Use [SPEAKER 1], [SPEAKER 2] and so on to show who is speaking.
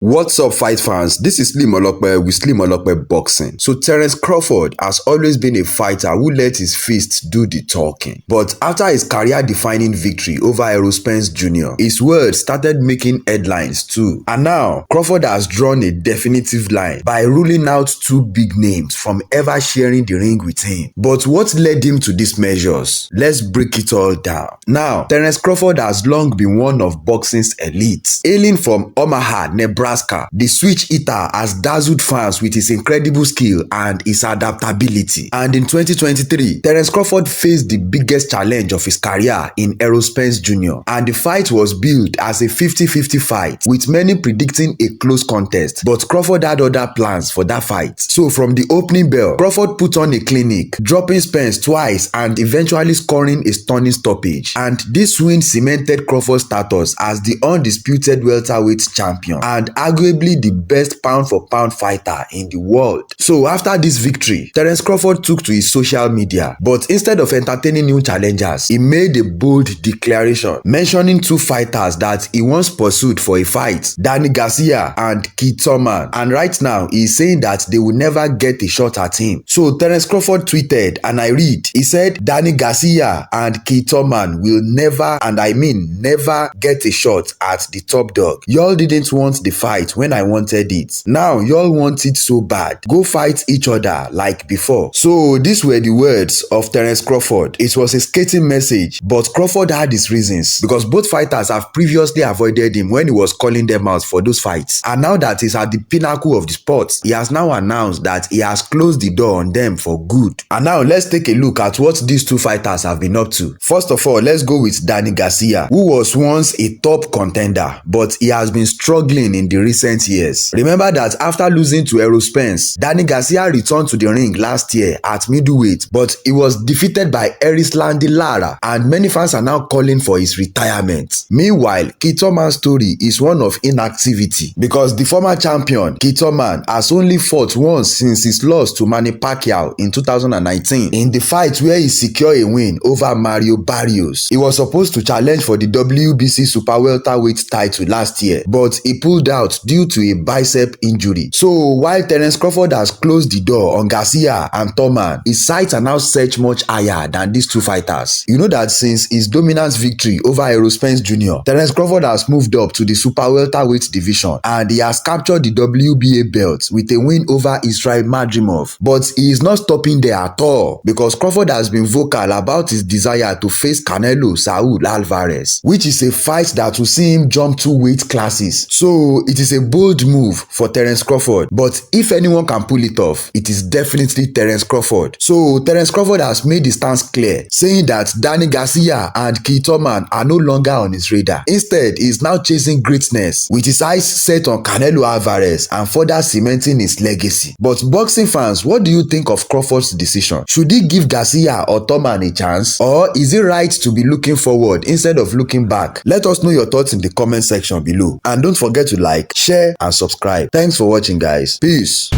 [SPEAKER 1] What's up, fight fans? This is Slim Olokpe with Slim Olokpe Boxing. So Terence Crawford has always been a fighter who let his fists do the talking. But after his career-defining victory over Errol Spence Jr., his words started making headlines too. And now, Crawford has drawn a definitive line by ruling out two big names from ever sharing the ring with him. But what led him to these measures? Let's break it all down. Now, Terence Crawford has long been one of boxing's elites. Hailing from Omaha, Nebraska, the switch hitter has dazzled fans with his incredible skill and his adaptability. And in 2023, Terence Crawford faced the biggest challenge of his career in Errol Spence Jr. And the fight was billed as a 50-50 fight, with many predicting a close contest. But Crawford had other plans for that fight. So from the opening bell, Crawford put on a clinic, dropping Spence twice and eventually scoring a stunning stoppage. And this win cemented Crawford's status as the undisputed welterweight champion and arguably the best pound-for-pound fighter in the world. So after this victory, Terence Crawford took to his social media, but instead of entertaining new challengers, he made a bold declaration mentioning two fighters that he once pursued for a fight, Garcia and Keith Thurman, and right now he is saying that they will never get a shot at him. So Terence Crawford tweeted, and I read, he said, Garcia and Keith Thurman will never, and I mean never, get a shot at the top dog. Y'all didn't want the fight when I wanted it. Now y'all want it so bad. Go fight each other like before. So these were the words of Terence Crawford. It was a scathing message, but Crawford had his reasons because both fighters have previously avoided him when he was calling them out for those fights. And now that he's at the pinnacle of the sport, he has now announced that he has closed the door on them for good. And now let's take a look at what these two fighters have been up to. First of all, let's go with Garcia, who was once a top contender, but he has been struggling in the recent years. Remember that after losing to Errol Spence, Garcia returned to the ring last year at middleweight, but he was defeated by Erislandy Lara, and many fans are now calling for his retirement. Meanwhile, Keith Thurman's story is one of inactivity because the former champion, Keith Thurman, has only fought once since his loss to Manny Pacquiao in 2019 in the fight where he secured a win over Mario Barrios. He was supposed to challenge for the WBC Super Welterweight title last year, but he pulled out due to a bicep injury. So while Terence Crawford has closed the door on Garcia and Thurman, his sights are now set much higher than these two fighters. You know that since his dominant victory over Errol Spence Jr., Terence Crawford has moved up to the Super Welterweight division and he has captured the WBA belt with a win over Israel Madrimov. But he is not stopping there at all because Crawford has been vocal about his desire to face Canelo Saul Alvarez, which is a fight that will see him jump 2 weight classes. So it is a bold move for Terence Crawford, but if anyone can pull it off, it is definitely Terence Crawford. So Terence Crawford has made his stance clear, saying that Garcia and Keith Thurman are no longer on his radar. Instead, he is now chasing greatness with his eyes set on Canelo Alvarez and further cementing his legacy. But boxing fans, what do you think of Crawford's decision? Should he give Garcia or Thurman a chance, or is it right to be looking forward instead of looking back? Let us know your thoughts in the comment section below, and don't forget to like, share and subscribe. Thanks for watching, guys. Peace.